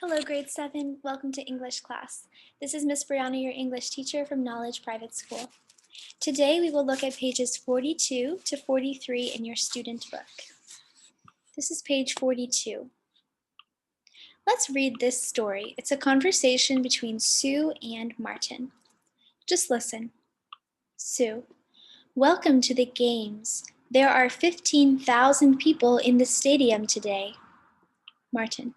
Hello, grade 7. Welcome to English class. This is Miss Brianna, your English teacher from Knowledge Private School. Today we will look at pages 42 to 43 in your student book. This is page 42. Let's read this story. It's a conversation between Sue and Martin. Just listen. Sue: welcome to the games. There are 15,000 people in the stadium today. Martin: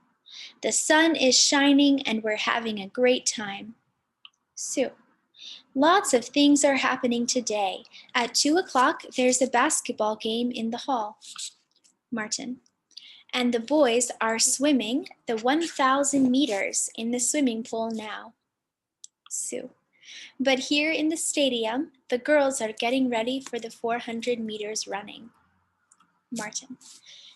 the sun is shining and we're having a great time. Sue: lots of things are happening today. At 2 o'clock, there's a basketball game in the hall. Martin: and the boys are swimming the 1,000 meters in the swimming pool now. Sue: but here in the stadium, the girls are getting ready for the 400 meters running. Martin: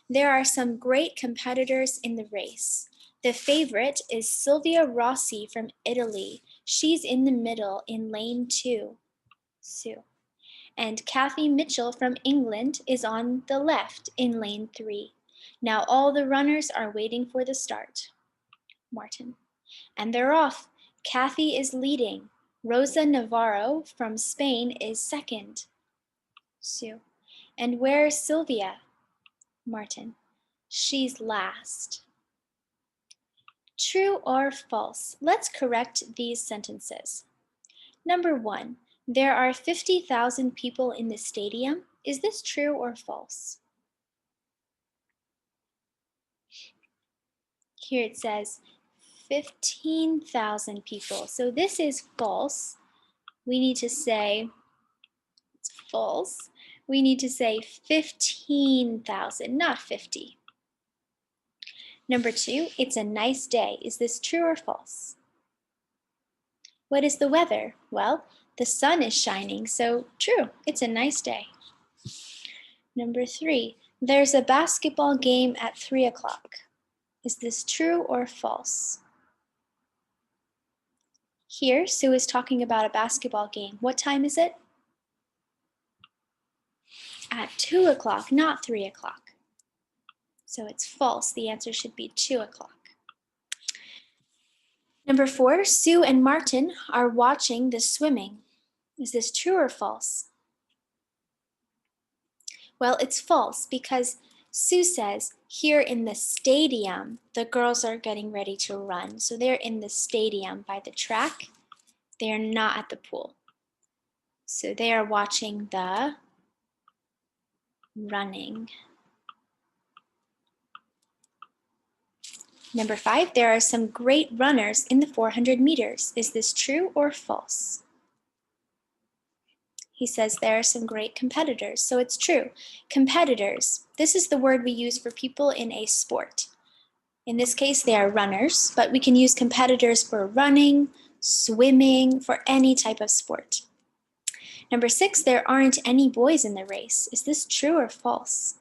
there are some great competitors in the race. The favorite is Silvia Rossi from Italy. She's in the middle in lane 2. Sue: and Kathy Mitchell from England is on the left in lane 3. Now all the runners are waiting for the start. Martin: and they're off. Kathy is leading. Rosa Navarro from Spain is second. Sue: and where's Silvia? Martin: she's last. True or false? Let's correct these sentences. Number 1, there are 50,000 people in the stadium. Is this true or false? Here it says 15,000 people. So this is false. We need to say it's false. We need to say 15,000, not 50. Number 2, it's a nice day. Is this true or false? What is the weather? Well, the sun is shining, so true. It's a nice day. Number 3, there's a basketball game at 3 o'clock. Is this true or false? Here, Sue is talking about a basketball game. What time is it? At 2 o'clock, not 3 o'clock. So it's false. The answer should be 2 o'clock. Number 4, Sue and Martin are watching the swimming. Is this true or false? Well, it's false because Sue says here in the stadium, the girls are getting ready to run. So they're in the stadium by the track. They are not at the pool. So they are watching the running. Number 5, there are some great runners in the 400 meters. Is this true or false? He says there are some great competitors, so it's true. Competitors, this is the word we use for people in a sport. In this case, they are runners, but we can use competitors for running, swimming, for any type of sport. Number 6, there aren't any boys in the race. Is this true or false?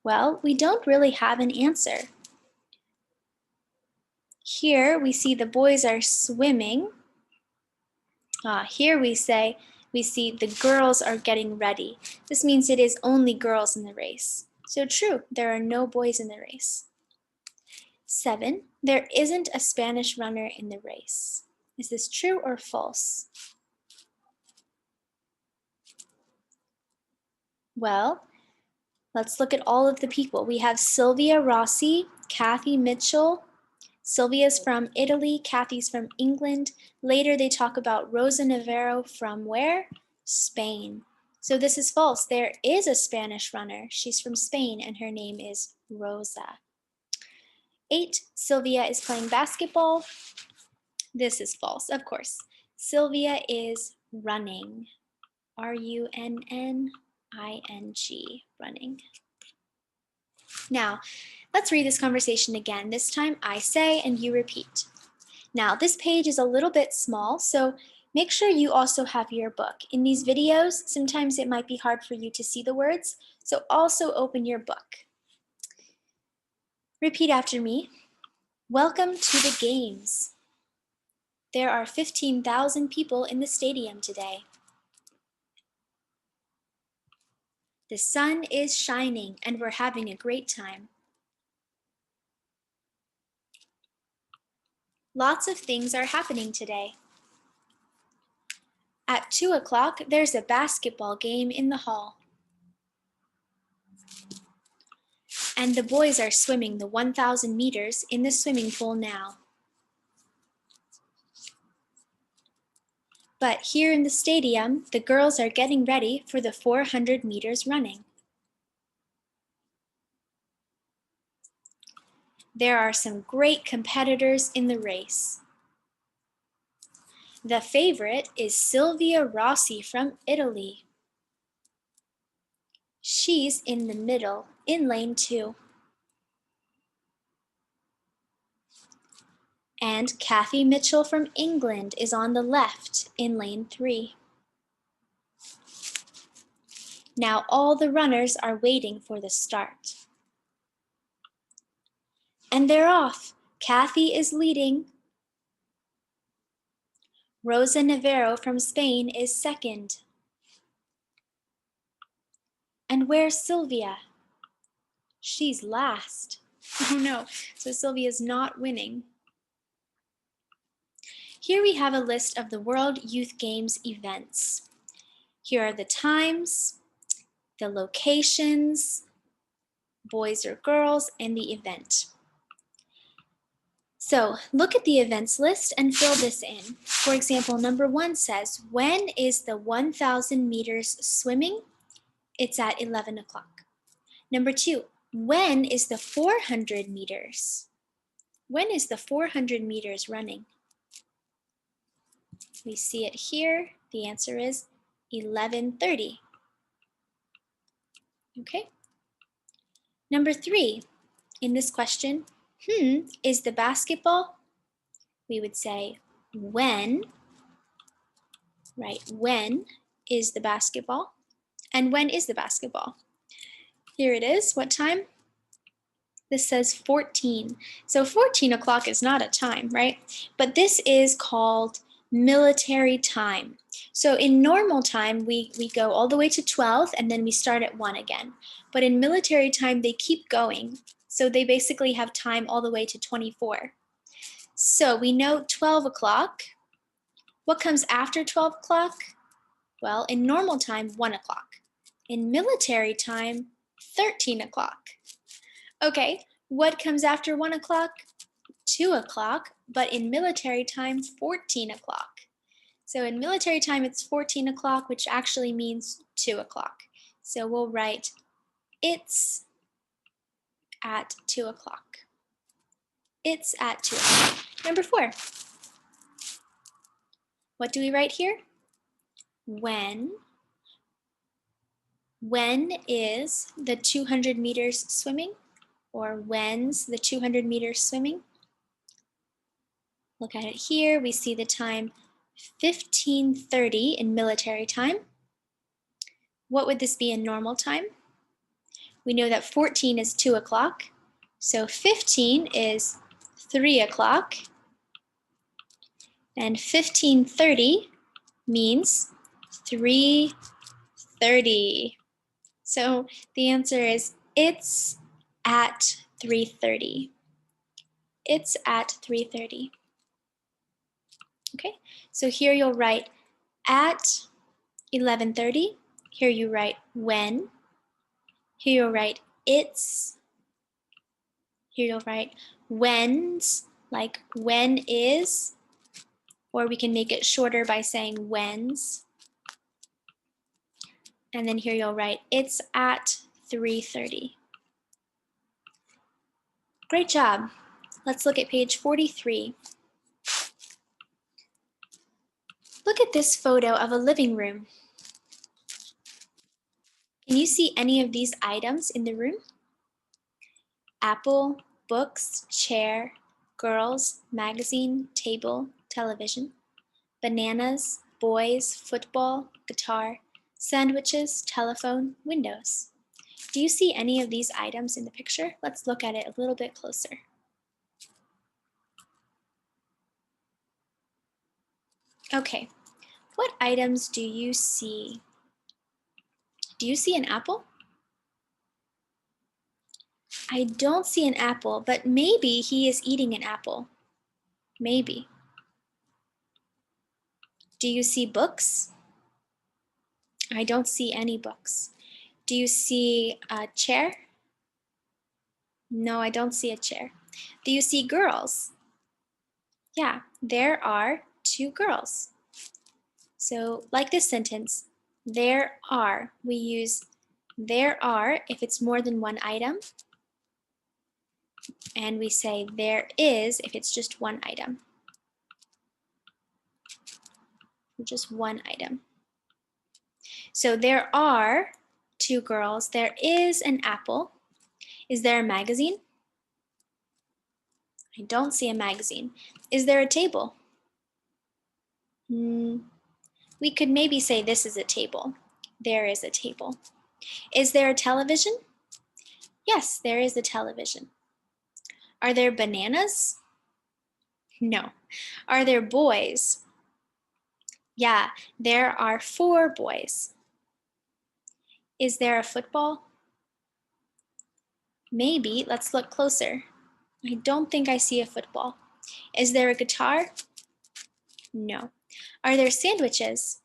Well, we don't really have an answer. Here we see the boys are swimming. Here we see the girls are getting ready. This means it is only girls in the race. So true, there are no boys in the race. 7, there isn't a Spanish runner in the race. Is this true or false? Well, let's look at all of the people. We have Silvia Rossi, Kathy Mitchell. Silvia's from Italy, Kathy's from England. Later they talk about Rosa Navarro from where? Spain. So this is false. There is a Spanish runner. She's from Spain and her name is Rosa. 8, Silvia is playing basketball. This is false, of course. Silvia is running. R-U-N-N-I-N-G, running. Now, let's read this conversation again. This time I say and you repeat. Now, this page is a little bit small, so make sure you also have your book. In these videos, sometimes it might be hard for you to see the words, so also open your book. Repeat after me. Welcome to the games. There are 15,000 people in the stadium today. The sun is shining and we're having a great time. Lots of things are happening today. At 2 o'clock, there's a basketball game in the hall. And the boys are swimming the 1,000 meters in the swimming pool now. But here in the stadium, the girls are getting ready for the 400 meters running. There are some great competitors in the race. The favorite is Silvia Rossi from Italy. She's in the middle, in lane 2. And Kathy Mitchell from England is on the left, in lane 3. Now all the runners are waiting for the start. And they're off. Kathy is leading. Rosa Navarro from Spain is second. And where's Silvia? She's last. Oh no, so Silvia's not winning. Here we have a list of the World Youth Games events. Here are the times, the locations, boys or girls, and the event. So look at the events list and fill this in. For example, number 1 says, when is the 1,000 meters swimming? It's at 11 o'clock. Number 2, when is the 400 meters? When is the 400 meters running? We see it here. The answer is 11:30. Okay. Number 3, in this question, is the basketball? We would say when, right? When is the basketball? And when is the basketball? Here it is. What time? This says 14. So 14 o'clock is not a time, right? But this is called military time. So in normal time, we go all the way to 12 and then we start at 1 again. But in military time, they keep going. So they basically have time all the way to 24. So we know 12 o'clock. What comes after 12 o'clock? Well, in normal time, 1 o'clock. In military time, 13 o'clock. Okay, what comes after 1 o'clock? 2 o'clock, but in military time, 14 o'clock. So in military time, it's 14 o'clock, which actually means 2 o'clock. So we'll write, it's at 2 o'clock. It's at 2 o'clock. Number 4. What do we write here? When. When is the 200 meters swimming? Or when's the 200 meters swimming? Look at it here. We see the time 15:30 in military time. What would this be in normal time? We know that 14 is 2 o'clock. So 15 is 3 o'clock. And 15:30 means 3:30. So the answer is it's at 3:30. It's at 3:30. Okay, so here you'll write at 11:30. Here you write when. Here you'll write it's. Here you'll write when's, like when is, or we can make it shorter by saying when's. And then here you'll write it's at 3:30. Great job. Let's look at page 43. Look at this photo of a living room. Can you see any of these items in the room? Apple, books, chair, girls, magazine, table, television, bananas, boys, football, guitar, sandwiches, telephone, windows. Do you see any of these items in the picture? Let's look at it a little bit closer. Okay, what items do you see? Do you see an apple? I don't see an apple, but maybe he is eating an apple. Maybe. Do you see books? I don't see any books. Do you see a chair? No, I don't see a chair. Do you see girls? Yeah, there are 2 girls. So like this sentence, there are, we use there are if it's more than one item, and we say there is if it's just one item. Just one item. So there are 2 girls. There is an apple. Is there a magazine? I don't see a magazine. Is there a table? We could maybe say this is a table. There is a table. Is there a television? Yes, there is a television. Are there bananas? No. Are there boys? Yeah, there are 4 boys. Is there a football? Maybe. Let's look closer. I don't think I see a football. Is there a guitar? No. Are there sandwiches?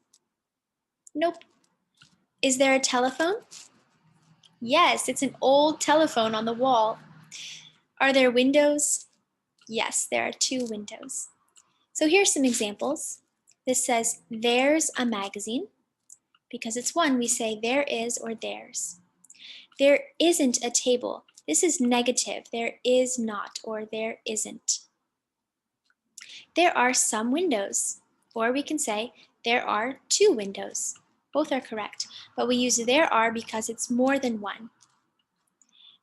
Nope. Is there a telephone? Yes, it's an old telephone on the wall. Are there windows? Yes, there are 2 windows. So here's some examples. This says, there's a magazine. Because it's one, we say there is or there's. There isn't a table. This is negative. There is not or there isn't. There are some windows. Or we can say there are 2 windows. Both are correct, but we use there are because it's more than one.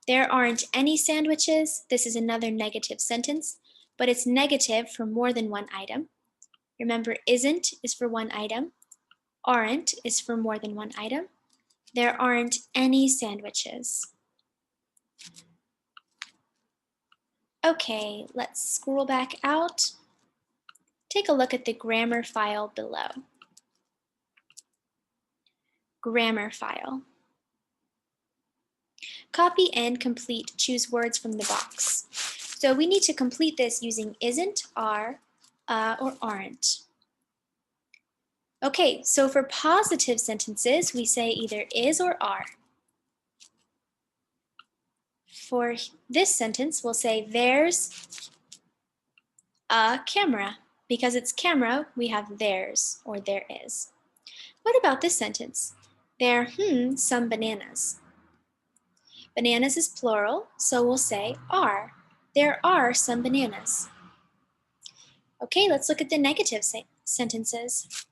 There aren't any sandwiches. This is another negative sentence, but it's negative for more than one item. Remember, isn't is for one item. Aren't is for more than one item. There aren't any sandwiches. Okay, let's scroll back out. Take a look at the grammar file below. Grammar file. Copy and complete, choose words from the box. So we need to complete this using isn't, are, or aren't. Okay, so for positive sentences, we say either is or are. For this sentence, we'll say there's a camera. Because it's camera, we have there's or there is. What about this sentence? There, some bananas. Bananas is plural, so we'll say are. There are some bananas. Okay, let's look at the negative sentences.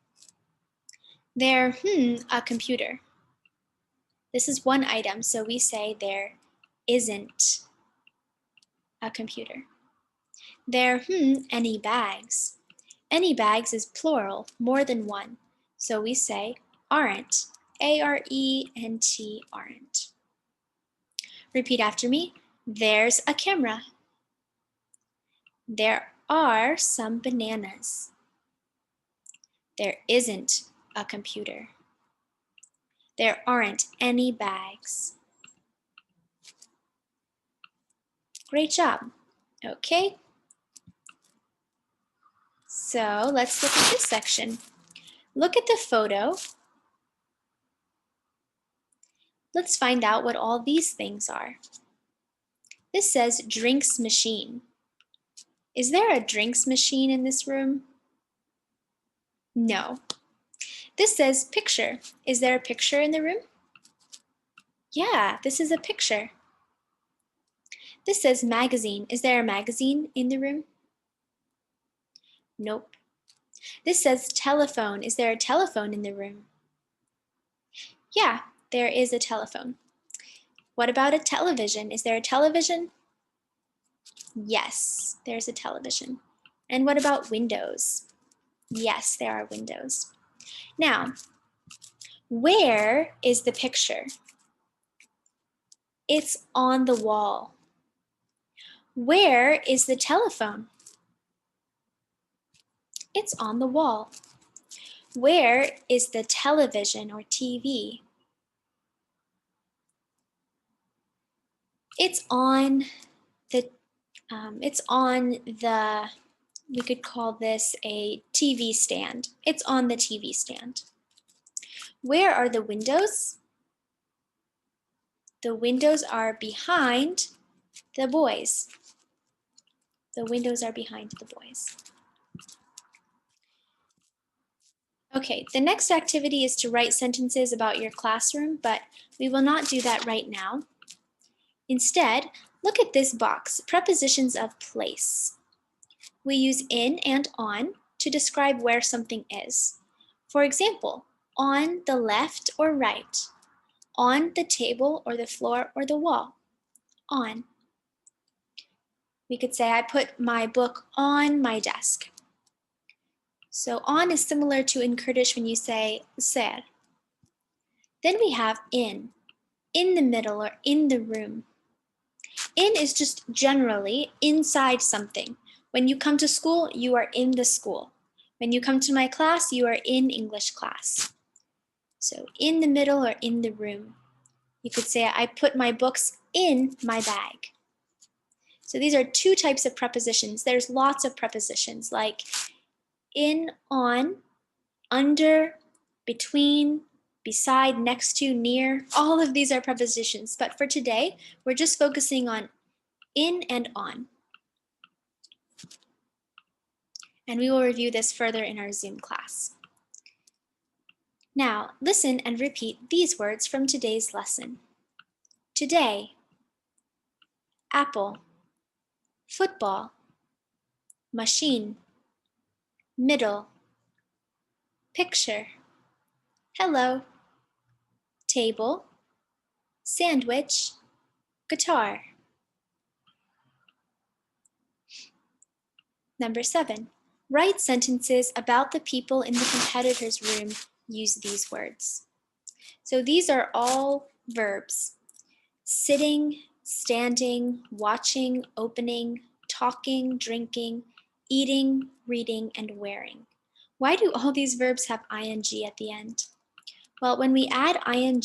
There, a computer. This is one item, so we say there isn't a computer. There, any bags. Any bags is plural, more than one, so we say aren't. A-R-E-N-T, aren't. Repeat after me. There's a camera. There are some bananas. There isn't a computer. There aren't any bags. Great job. Okay. So let's look at this section. Look at the photo. Let's find out what all these things are. This says drinks machine. Is there a drinks machine in this room? No. This says picture. Is there a picture in the room? Yeah, this is a picture. This says magazine. Is there a magazine in the room? Nope. This says telephone. Is there a telephone in the room? Yeah, there is a telephone. What about a television? Is there a television? Yes, there's a television. And what about windows? Yes, there are windows. Now, where is the picture? It's on the wall. Where is the telephone? It's on the wall. Where is the television or TV? It's on the, we could call this a TV stand. It's on the TV stand. Where are the windows? The windows are behind the boys. The windows are behind the boys. Okay, the next activity is to write sentences about your classroom, but we will not do that right now. Instead, look at this box, prepositions of place. We use in and on to describe where something is. For example, on the left or right, on the table or the floor or the wall, on. We could say, I put my book on my desk. So on is similar to in Kurdish when you say ser. Then we have in the middle or in the room. In is just generally inside something. When you come to school, you are in the school. When you come to my class, you are in English class. So in the middle or in the room. You could say, I put my books in my bag. So these are two types of prepositions. There's lots of prepositions like in, on, under, between, beside, next to, near. All of these are prepositions, but for today, we're just focusing on in and on. And we will review this further in our Zoom class. Now, listen and repeat these words from today's lesson. Today, apple, football, machine, middle, picture, hello, table, sandwich, guitar. Number 7, write sentences about the people in the competitor's room. Use these words. So these are all verbs. Sitting, standing, watching, opening, talking, drinking, eating, reading, and wearing. Why do all these verbs have ing at the end? Well, when we add ing,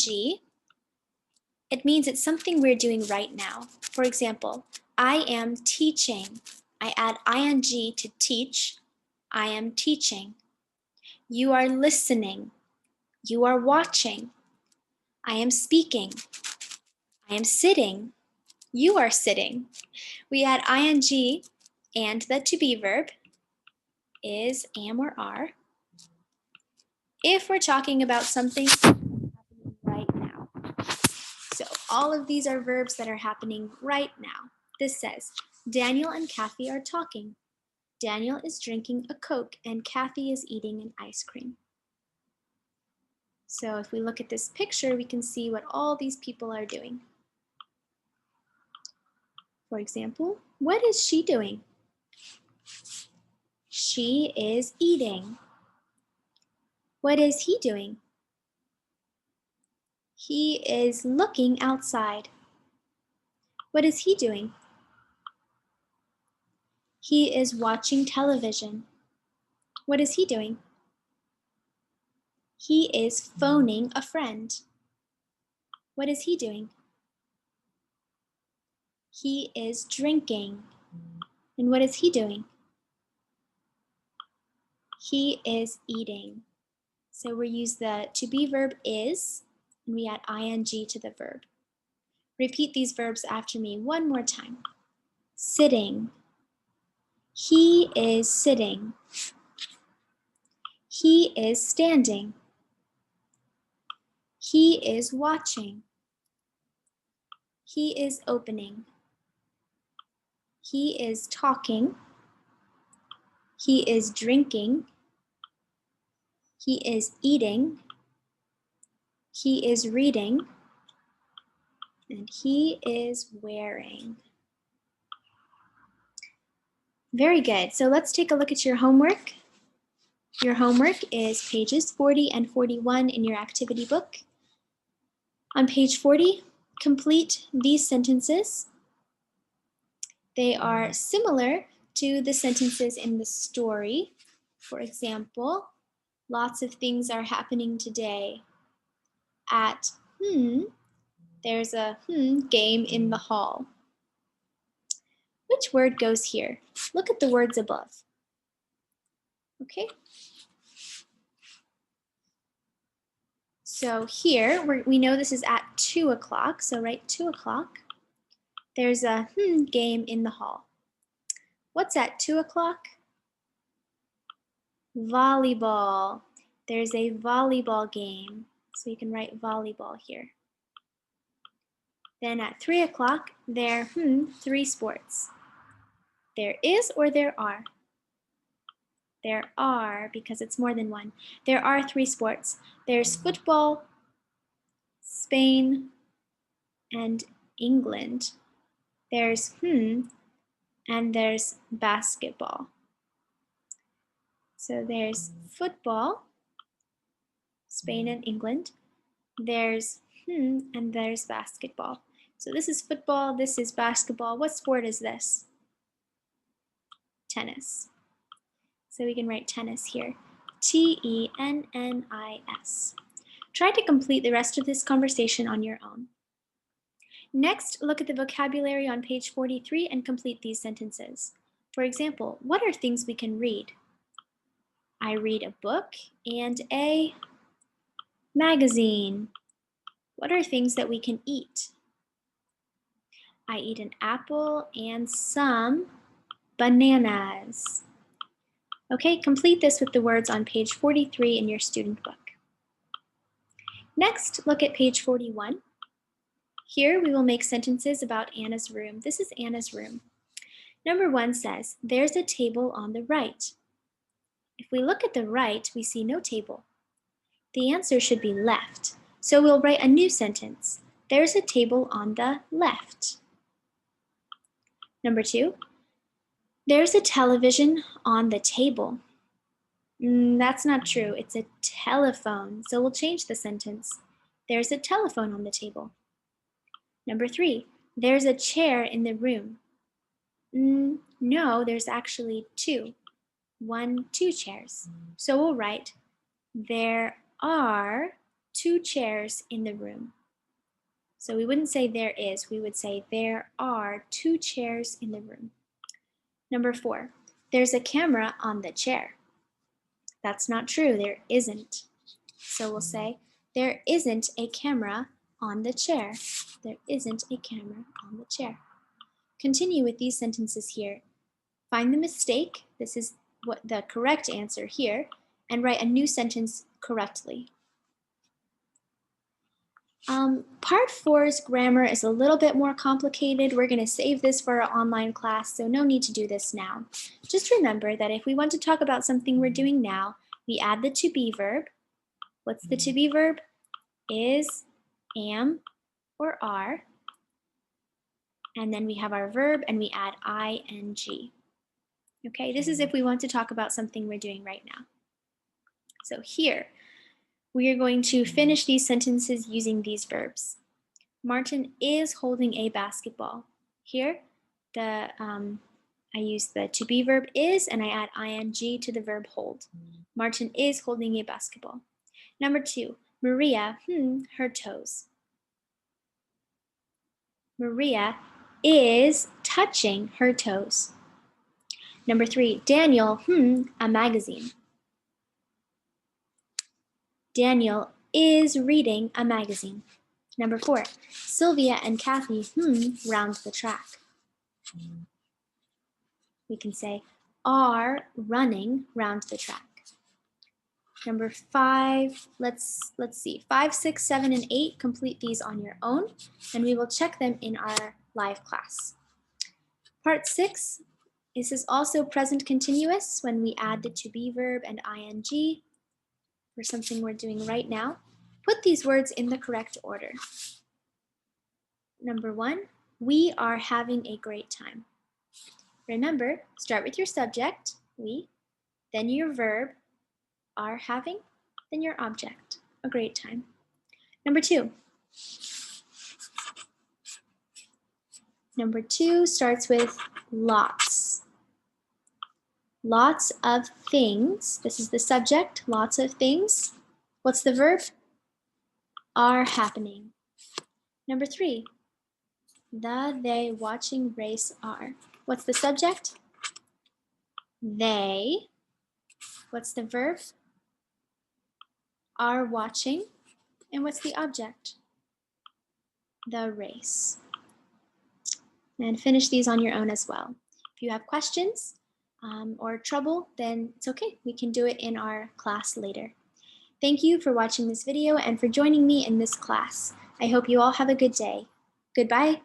it means it's something we're doing right now. For example, I am teaching. I add ing to teach. I am teaching. You are listening. You are watching. I am speaking. I am sitting. You are sitting. We add ing and the to be verb is, am, or are if we're talking about something happening right now. So all of these are verbs that are happening right now. This says, Daniel and Kathy are talking. Daniel is drinking a Coke and Kathy is eating an ice cream. So if we look at this picture, we can see what all these people are doing. For example, what is she doing? She is eating. What is he doing? He is looking outside. What is he doing? He is watching television. What is he doing? He is phoning a friend. What is he doing? He is drinking. And what is he doing? He is eating. So we use the to be verb is, and we add ing to the verb. Repeat these verbs after me one more time. Sitting. He is sitting. He is standing. He is watching. He is opening. He is talking. He is drinking. He is eating. He is reading. And he is wearing. Very good. So let's take a look at your homework. Your homework is pages 40 and 41 in your activity book. On page 40, complete these sentences. They are similar to the sentences in the story. For example, lots of things are happening today at There's a game in the hall. Which word goes here? Look at the words above. Okay. So here, we know this is at 2 o'clock, so write 2 o'clock. There's a game in the hall. What's at 2 o'clock? Volleyball. There's a volleyball game, so you can write volleyball here. Then at 3 o'clock, there are 3 sports. There is or there are? There are, because it's more than one. There are 3 sports. There's football, Spain, and England. There's and there's basketball. So there's football, Spain and England. There's and there's basketball. So this is football, this is basketball. What sport is this? Tennis. So we can write tennis here. T-E-N-N-I-S. Try to complete the rest of this conversation on your own. Next, look at the vocabulary on page 43 and complete these sentences. For example, what are things we can read? I read a book and a magazine. What are things that we can eat? I eat an apple and some bananas. Okay, complete this with the words on page 43 in your student book. Next, look at page 41. Here we will make sentences about Anna's room. This is Anna's room. Number 1 says, there's a table on the right. If we look at the right, we see no table. The answer should be left, so we'll write a new sentence. There's a table on the left. Number 2, there's a television on the table. That's not true, it's a telephone, so we'll change the sentence. There's a telephone on the table. Number 3, there's a chair in the room. No, there's actually 2 chairs. So we'll write, there are 2 chairs in the room. So we wouldn't say there is, we would say there are 2 chairs in the room. Number 4, there's a camera on the chair. That's not true, there isn't. So we'll say, there isn't a camera on the chair. There isn't a camera on the chair. Continue with these sentences here. Find the mistake, this is what the correct answer here, and write a new sentence correctly. Part 4's grammar is a little bit more complicated. We're going to save this for our online class, so no need to do this now. Just remember that if we want to talk about something we're doing now, we add the to be verb. What's the to be verb? Is, am, or are. And then we have our verb and we add ing. Okay, this is if we want to talk about something we're doing right now. So here, we are going to finish these sentences using these verbs. Martin is holding a basketball. Here, I use the to be verb is and I add ing to the verb hold. Martin is holding a basketball. Number 2, Maria, her toes. Maria is touching her toes. Number 3, Daniel, a magazine. Daniel is reading a magazine. Number 4, Sylvia and Kathy, round the track. We can say, are running round the track. Number 5, let's see, 5, 6, 7, and 8, complete these on your own, and we will check them in our live class. Part 6, this is also present continuous when we add the to be verb and ing for something we're doing right now. Put these words in the correct order. Number 1, we are having a great time. Remember, start with your subject, we, then your verb, are having, then your object, a great time. Number 2. Number 2 starts with lots. Lots of things. This is the subject, lots of things. What's the verb? Are happening. Number 3, they watching race are. What's the subject? They. What's the verb? Are watching. And what's the object? The race. And finish these on your own as well. If you have questions or trouble, then it's okay. We can do it in our class later. Thank you for watching this video and for joining me in this class. I hope you all have a good day. Goodbye.